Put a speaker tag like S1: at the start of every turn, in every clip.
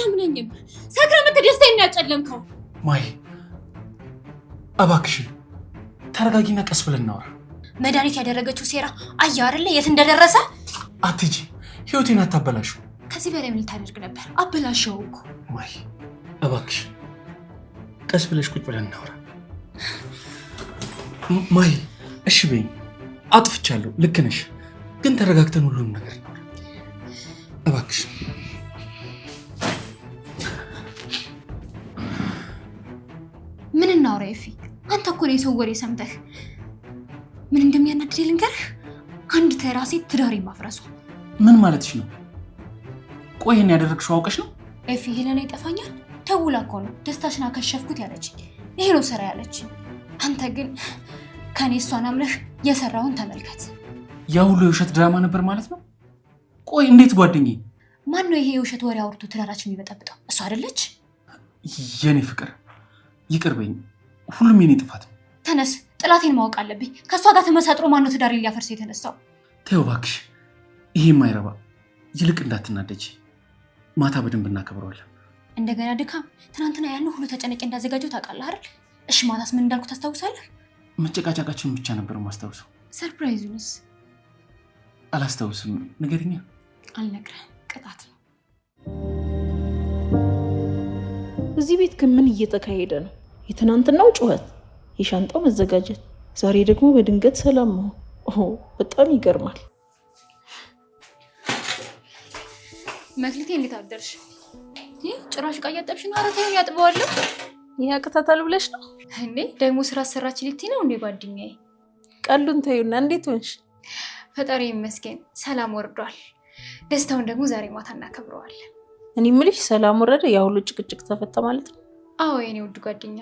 S1: አታምነኝም። ሰክረህ ደስታዬን ያጨለምከው።
S2: ማይ እባክሽ ተረጋጊና ቀስ ብለን እናወራ።
S1: መድኃኒት ያደረገችው ሴራ አየህ አይደለ የት እንደደረሰ?
S2: አትጂ ህይወቴን አታበላሹ።
S1: ከዚህ በላይ ምን ልታደርግ ነበር? አበላሸው እኮ።
S2: ማይ እባክሽ ቀስ ብለሽ ቁጭ ብለን እናወራ። ማይ እሺ በይኝ። አጥፍቻለሁ፣ ልክ ነሽ፣ ግን ተረጋግተን ሁሉንም ነገር እናወራ እባክሽ።
S1: ምን እናወራ ኤፊ? አንተ እኮ ነው የሰው ወሬ ሰምተህ ምን እንደሚያናድድ ልንገርህ። አንድ ተራ ሴት ትዳሬን ማፍረሷ።
S2: ምን ማለትሽ ነው? ቆይ ይሄን ያደረግሽው አውቀሽ ነው?
S1: ኤፊ ሄለና ይጠፋኛል ተውላ እኮ ነው ደስታሽን አከሸፍኩት ያለችኝ። ይሄ ነው ስራ ያለችኝ። አንተ ግን ከኔ እሷን አምነህ የሰራውን ተመልከት።
S2: ያ ሁሉ የውሸት ድራማ ነበር ማለት ነው? ቆይ እንዴት ጓደኛዬ?
S1: ማን ነው ይሄ የውሸት ወሬ አውርቶ ትዳራችን የሚበጠብጠው? እሷ አይደለች?
S2: የኔ ፍቅር ይቅር በይኝ፣ ሁሉም የኔ ጥፋት ነው።
S1: ተነስ፣ ጥላቴን ማወቅ አለብኝ። ከእሷ ጋር ተመሳጥሮ ማን ነው ትዳሬን ሊያፈርስ የተነሳው?
S2: ተይው እባክሽ፣ ይሄ የማይረባ ይልቅ እንዳትናደጂ፣ ማታ በደንብ እናከብረዋለን።
S1: እንደገና ድካም። ትናንትና ያለው ሁሉ ተጨነቄ እንዳዘጋጀው ታውቃለህ አይደል? እሺ ማታስ ምን እንዳልኩ ታስታውሳለህ?
S2: መጨቃጨቃችን ብቻ ነበር ማስታውሰው።
S1: ሰርፕራይዙንስ
S2: አላስታውስም። ንገሪኛ።
S1: አልነግረህም፣ ቅጣት ነው።
S3: እዚህ ቤት ግን ምን እየተካሄደ ነው? የትናንትናው ጩኸት፣ የሻንጣው መዘጋጀት፣ ዛሬ ደግሞ በድንገት ሰላም መሆን። በጣም ይገርማል።
S1: መክሊቴ እንዴት አደርሽ? ጭራሽ ዕቃ እያጠብሽ ነው? ኧረ ተይኝ ያጥበዋለሁ።
S3: ያቅታታል ብለሽ ነው
S1: እንዴ? ደግሞ ስራ አሰራች ልትይ ነው እንዴ ጓደኛዬ?
S3: ቀሉን ተይውና እንዴት ሆንሽ?
S1: ፈጣሪ ይመስገን ሰላም ወርዷል። ደስታውን ደግሞ ዛሬ ማታ እናከብረዋለን።
S3: እኔ የምልሽ ሰላም ወረደ፣ ያ ሁሉ ጭቅጭቅ ተፈታ ማለት ነው?
S1: አዎ የኔ ውድ ጓደኛ።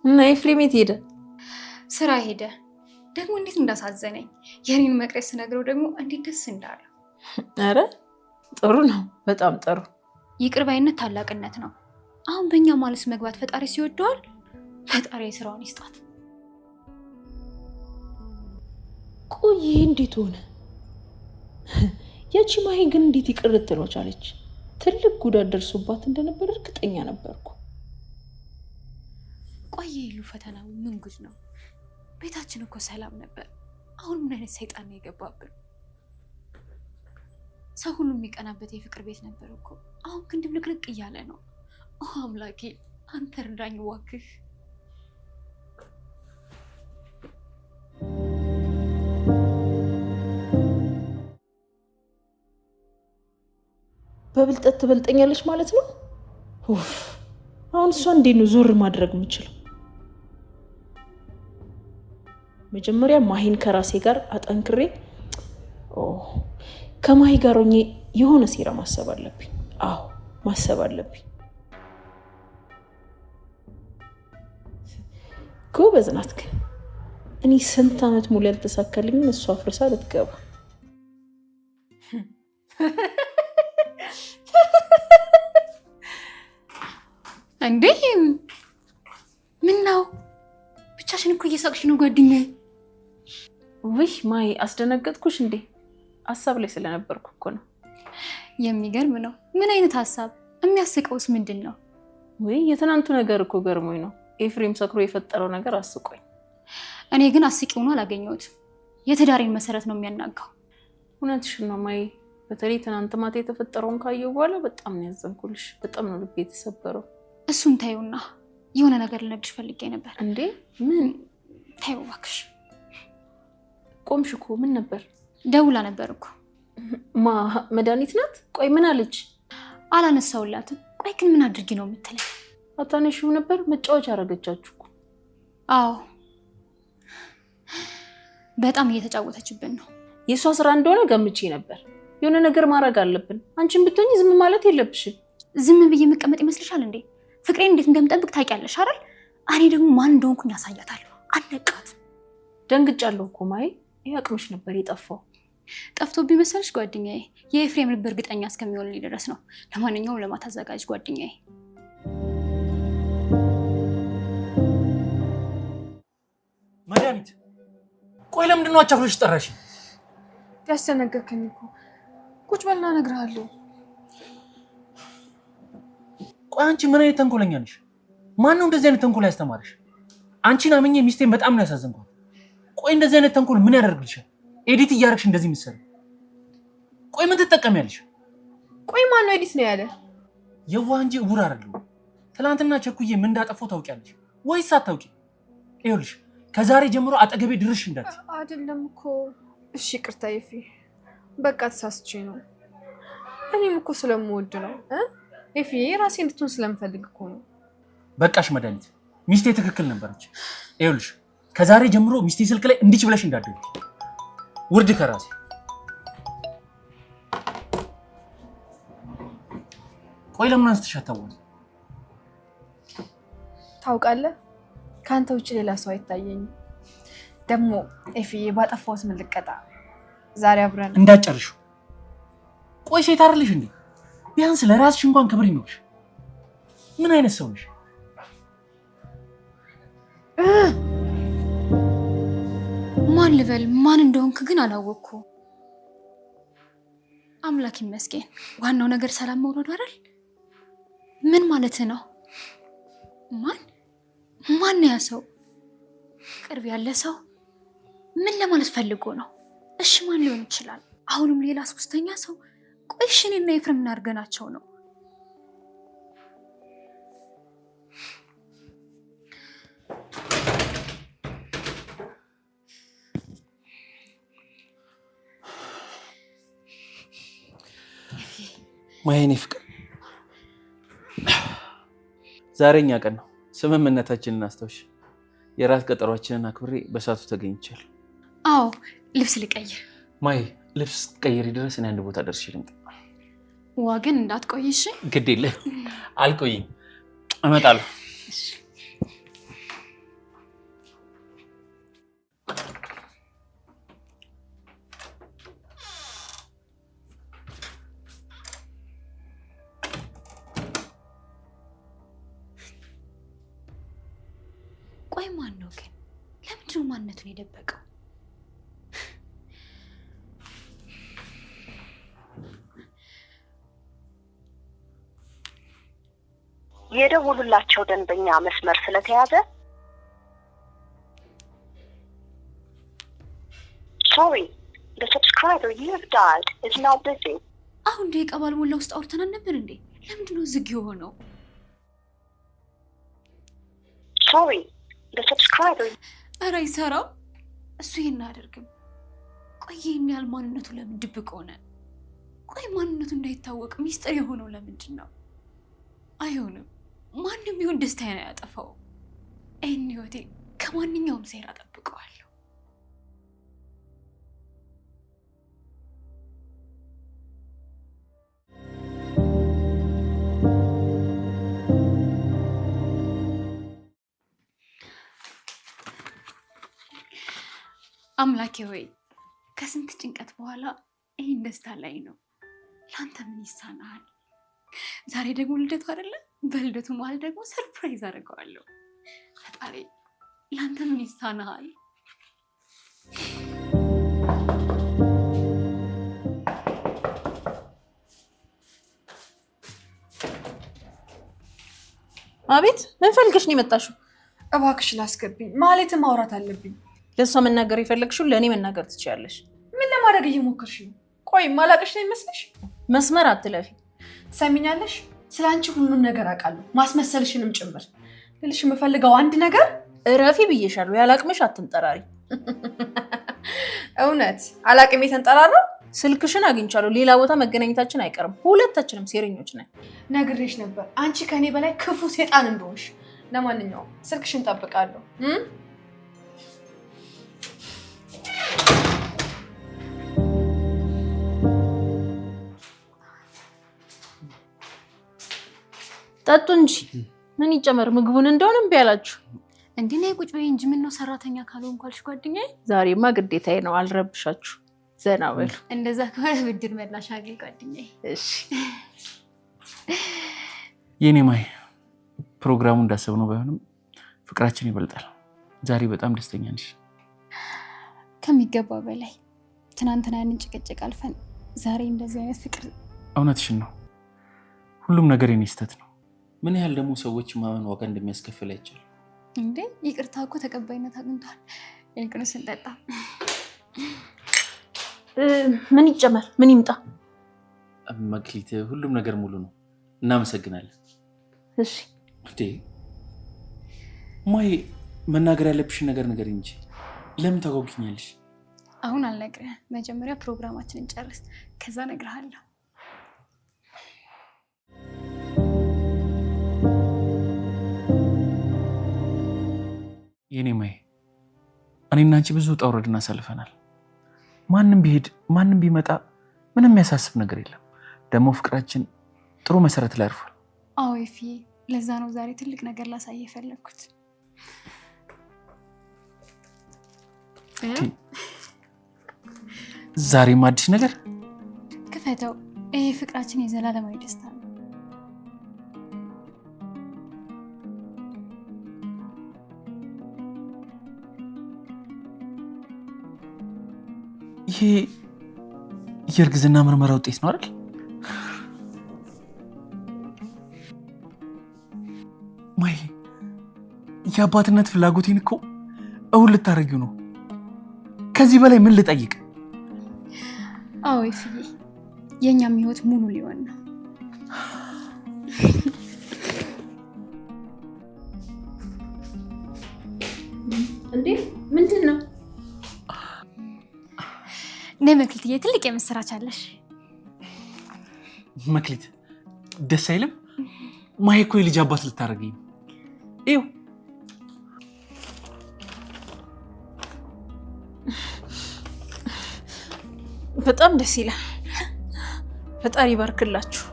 S3: እና ኤፍሬም የት ሄደ?
S1: ስራ ሄደ። ደግሞ እንዴት እንዳሳዘነኝ የኔን መቅረት ስነግረው ደግሞ እንዴት ደስ እንዳለው።
S3: አረ ጥሩ ነው፣ በጣም ጥሩ።
S1: ይቅር ባይነት ታላቅነት ነው። አሁን በእኛ ማለት መግባት ፈጣሪ ሲወደዋል። ፈጣሪ ስራውን ይስጣት።
S3: ቆይ ይሄ እንዴት ሆነ? ያቺ ማሂ ግን እንዴት ይቅር ልትለው ቻለች? ትልቅ ጉዳት ደርሶባት እንደነበር እርግጠኛ ነበርኩ።
S1: ቆይ ይሉ ፈተናው ምን ጉድ ነው? ቤታችን እኮ ሰላም ነበር። አሁን ምን አይነት ሰይጣን ነው የገባብን? ሰው ሁሉ የሚቀናበት የፍቅር ቤት ነበር እኮ። አሁን ግን ድብልቅልቅ እያለ ነው። አምላኬ አንተ እርዳኝ እባክህ።
S3: በብልጠት ትበልጠኛለች ማለት ነው? አሁን እሷ እንዴት ነው ዞር ማድረግ የምችለው? መጀመሪያ ማሂን ከራሴ ጋር አጠንክሬ ከማሂ ጋር ሆኜ የሆነ ሴራ ማሰብ አለብኝ። አዎ ማሰብ አለብኝ። ጎበዝ ናት ግን እኔ ስንት ዓመት ሙሉ ያልተሳካልኝ እሷ አፍርሳ ልትገባ።
S1: እንዴ ምን ነው? ብቻሽን እኮ እየሳቅሽ ነው ጓደኛዬ።
S3: ውይ ማሂ አስደነገጥኩሽ እንዴ? ሀሳብ ላይ ስለነበርኩ እኮ ነው።
S1: የሚገርም ነው። ምን አይነት ሀሳብ? የሚያስቀውስ ምንድን ነው?
S3: ወይ የትናንቱ ነገር እኮ ገርሞኝ ነው። ኤፍሬም ሰክሮ የፈጠረው ነገር አስቆኝ።
S1: እኔ ግን አስቂው ነው አላገኘሁትም። የትዳሬን መሰረት ነው የሚያናጋው።
S3: እውነትሽን ነው ማሂ። በተለይ ትናንት ማታ የተፈጠረውን ካየሁ በኋላ በጣም ነው ያዘንኩልሽ። በጣም ነው ልቤ የተሰበረው።
S1: እሱን ታዩና የሆነ ነገር ልነግርሽ ፈልጌ ነበር።
S3: እንዴ ምን?
S1: ታዩ እባክሽ።
S3: ቆምሽ እኮ። ምን ነበር?
S1: ደውላ ነበር እኮ።
S3: መድኃኒት ናት? ቆይ ምን አለች?
S1: አላነሳውላትም። ቆይ ግን ምን አድርጊ ነው የምትለኝ?
S3: አታነሺው ነበር? መጫወቻ አረገቻችሁ እኮ።
S1: አዎ በጣም እየተጫወተችብን ነው።
S3: የእሷ ስራ እንደሆነ ገምቼ ነበር። የሆነ ነገር ማድረግ አለብን። አንቺን ብትሆኚ ዝም ማለት የለብሽም።
S1: ዝም ብዬ መቀመጥ ይመስልሻል እንዴ? ፍቅሬን እንዴት እንደምጠብቅ ታውቂያለሽ አይደል? እኔ ደግሞ ማን እንደሆንኩኝ ያሳያታለሁ። አለቃት።
S3: ደንግጫለሁ እኮ ማሂ። ይሄ አቅምሽ ነበር የጠፋው።
S1: ጠፍቶብኝ መሰለሽ ጓደኛዬ? የኤፍሬም ልብ እርግጠኛ እስከሚሆን ድረስ ነው። ለማንኛውም ለማታ አዘጋጅ ጓደኛዬ።
S2: መድኃኒት። ቆይ ለምንድን ነው አቻፍለሽ ጠራሽ?
S4: ያስጨነገርከኝ እኮ። ቁጭ በልና እነግርሃለሁ።
S2: ቆይ አንቺ ምን አይነት ተንኮለኛ ነሽ? ማን ነው እንደዚህ አይነት ተንኮል ያስተማረሽ? አንቺን አምኜ ሚስቴን በጣም ነው ያሳዘንኳት። ቆይ እንደዚህ አይነት ተንኮል ምን ያደርግልሻል? ኤዲት እያደረግሽ እንደዚህ ምትሰሪ? ቆይ ምን ትጠቀሚያለሽ?
S3: ቆይ ማን ነው ኤዲት ነው ያለ?
S2: የዋህ እንጂ እውር አይደለሁም። ትናንትና ቸኩዬ ምን እንዳጠፋው ታውቂያለሽ ወይስ አታውቂ? ይኸውልሽ ከዛሬ ጀምሮ አጠገቤ ድርሽ እንዳትይ።
S3: አይደለም እኮ እሺ ይቅርታ ይፊ በቃ ተሳስቼ ነው። እኔም እኮ ስለምወድ ነው ይፊ ራሴ እንድትሆን ስለምፈልግ እኮ ነው።
S2: በቃሽ መድኃኒት፣ ሚስቴ ትክክል ነበረች። ይኸውልሽ ከዛሬ ጀምሮ ሚስቴ ስልክ ላይ እንዲች ብለሽ እንዳትደውይ። ውርድ ከራሴ። ቆይ ለምን አንስተሽ አታወሪ?
S3: ታውቃለህ ካንተ ውጭ ሌላ ሰው አይታየኝም። ደግሞ ኤፊዬ ባጠፋሁት ምን ልቀጣ? ዛሬ አብረን
S2: እንዳጨርሹ። ቆይ ሴት አይደለሽ እንዴ? ቢያንስ ለራስሽ እንኳን ክብር ይኖርሽ። ምን አይነት ሰው ነሽ?
S1: ማን ልበል? ማን እንደሆንክ ግን አላወቅኩ። አምላክ ይመስገን። ዋናው ነገር ሰላም መውረዱ አይደል? ምን ማለት ነው? ማን ያ ሰው? ቅርብ ያለ ሰው? ምን ለማለት ፈልጎ ነው? እሺ ማን ሊሆን ይችላል? አሁንም ሌላ ሶስተኛ ሰው? ቆይ እሺ እኔና ኤፍሬም እናድርገናቸው ነው?
S2: ማየኔ ፍቅር ዛሬኛ ቀን ነው። ስምምነታችንን አስታውሽ። የራት ቀጠሯችንን አክብሬ በሰዓቱ ተገኝቻለሁ።
S1: አዎ ልብስ ልቀይር።
S2: ማይ ልብስ ቀይሪ ድረስ እኔ አንድ ቦታ ደርሼ ልምጣ።
S1: ዋ ግን እንዳትቆይ እሺ?
S2: ግድ የለም አልቆይም፣ እመጣለሁ።
S1: ቆይ ማን ነው ግን? ለምንድን ነው ማንነቱን የደበቀው?
S4: የደወሉላቸው ደንበኛ መስመር ስለተያዘ sorry the subscriber you have dialed is now busy
S1: አሁን ደቂቃ ባልሞላ ውስጥ አውርተናል ነበር እንዴ? ለምንድን ነው ዝግ የሆነው?
S4: sorry the subscriber
S1: ኧረ ይሰራው። እሱ ይሄን አያደርግም። ቆይ ይሄን ያህል ማንነቱ ለምን ድብቅ ሆነ? ቆይ ማንነቱ እንዳይታወቅ ሚስጥር የሆነው ለምንድን ነው? አይሆንም። ማንም ቢሆን ደስታዬን አያጠፋው። ይሄን ህይወቴ ከማንኛውም ሴራ ጠብቀዋለሁ። አምላኬ ሆይ ከስንት ጭንቀት በኋላ ይሄን ደስታ ላይ ነው። ላንተ ምን ይሳናል? ዛሬ ደግሞ ልደቱ አይደለ? በልደቱ መሀል ደግሞ ሰርፕራይዝ አደርገዋለሁ። ፈጣሪ ላንተ ምን ይሳናል?
S3: አቤት ምን ፈልገሽ ነው የመጣሽው?
S5: እባክሽ ላስገብኝ፣ ማለትም ማውራት አለብኝ።
S3: ለሷ መናገር የፈለግሽው ለኔ መናገር ትችያለሽ።
S5: ምን ለማድረግ እየሞከርሽ ነው? ቆይ ማላቀሽ ነው ይመስልሽ?
S3: መስመር አትለፊ።
S5: ትሰሚኛለሽ? ስላንቺ ሁሉንም ነገር አውቃለሁ፣ ማስመሰልሽንም ጭምር። ልልሽ የምፈልገው አንድ ነገር
S3: እረፊ ብዬሻለሁ። ያላቅምሽ አትንጠራሪ።
S5: እውነት አላቅም የተንጠራራው?
S3: ስልክሽን አግኝቻለሁ። ሌላ ቦታ መገናኘታችን አይቀርም። ሁለታችንም ሴረኞች ነን።
S5: ነግሬሽ ነበር አንቺ ከኔ በላይ ክፉ ሴጣን እንደሆንሽ። ለማንኛውም ስልክሽን ጠብቃለሁ።
S3: ጠጡ እንጂ ምን ይጨመር? ምግቡን እንደሆነ እምቢ አላችሁ
S1: እንዴ? ነይ ቁጭ በይ እንጂ። ምን ነው ሰራተኛ ካልሆንኩ አልሽ ጓደኛዬ?
S3: ዛሬማ ግዴታዬ ነው። አልረብሻችሁ። ዘና በሉ።
S1: እንደዛ ከሆነ ብድር መላሽ አግኝ ጓደኛዬ።
S3: እሺ
S2: የኔ ማይ ፕሮግራሙ እንዳሰብነው ባይሆንም ፍቅራችን ይበልጣል። ዛሬ በጣም ደስተኛ ነሽ?
S1: ከሚገባው በላይ። ትናንትና ያንን ጭቅጭቅ አልፈን ዛሬ እንደዚህ አይነት ፍቅር።
S2: እውነትሽን ነው። ሁሉም ነገር የኔ ስህተት ነው። ምን ያህል ደግሞ ሰዎች ማመን ዋጋ እንደሚያስከፍል አይቻልም።
S1: እንዴ ይቅርታ እኮ ተቀባይነት አግኝቷል። ይልቁንስ እንጠጣ።
S3: ምን ይጨመር? ምን ይምጣ?
S2: መክሊት ሁሉም ነገር ሙሉ ነው። እናመሰግናለን።
S3: እሺ
S2: እንዴ ማይ መናገር ያለብሽን ነገር ንገሪኝ እንጂ ለምን ታጓጉኛለሽ?
S1: አሁን አልነግርህም። መጀመሪያ ፕሮግራማችንን ጨርስ፣ ከዛ እነግርሃለሁ።
S2: የኔ ማይ እኔና አንቺ ብዙ ውጣ ውረድን አሳልፈናል። ማንም ቢሄድ ማንም ቢመጣ ምንም የሚያሳስብ ነገር የለም። ደግሞ ፍቅራችን ጥሩ መሰረት ላይ አርፏል።
S1: አዎ ይፍዬ፣ ለዛ ነው ዛሬ ትልቅ ነገር ላሳየ የፈለግኩት።
S2: ዛሬም አዲስ ነገር?
S1: ክፈተው። ይሄ ፍቅራችን የዘላለማዊ ደስታ ነው።
S2: ይሄ የእርግዝና ምርመራ ውጤት ነው አይደል? ማይ የአባትነት ፍላጎቴን እኮ እውን ልታረጊው ነው። ከዚህ በላይ ምን ልጠይቅ?
S1: አዎ ይፍዬ፣ የእኛም ህይወት ሙሉ ሊሆን ነው።
S3: እንዴ ምንድን ነው?
S1: ነይ መክሊትዬ፣ ትልቅ የምስራች አለሽ።
S2: መክሊት ደስ አይልም? ማይ እኮ የልጅ አባት ልታረገኝ ነው። ይኸው
S3: በጣም ደስ ይላል። ፈጣሪ ይባርክላችሁ።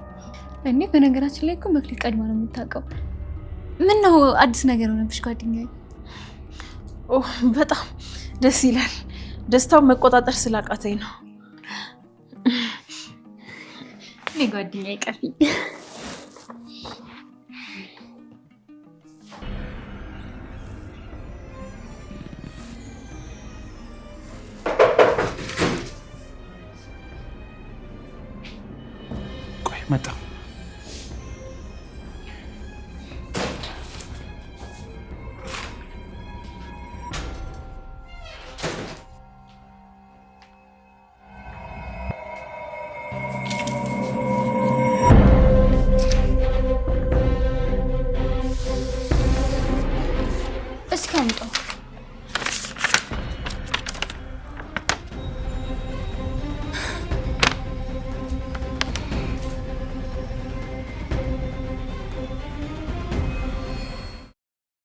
S1: እኔ በነገራችን ላይ እኮ መክሊት ቀድማ ነው የምታውቀው። ምን ነው አዲስ ነገር ሆነብሽ ጓደኛዬ?
S3: በጣም ደስ ይላል። ደስታውን መቆጣጠር ስላቃተኝ ነው።
S1: እኔ ጓደኛዬ ቀፊ
S2: ቆይ መጣ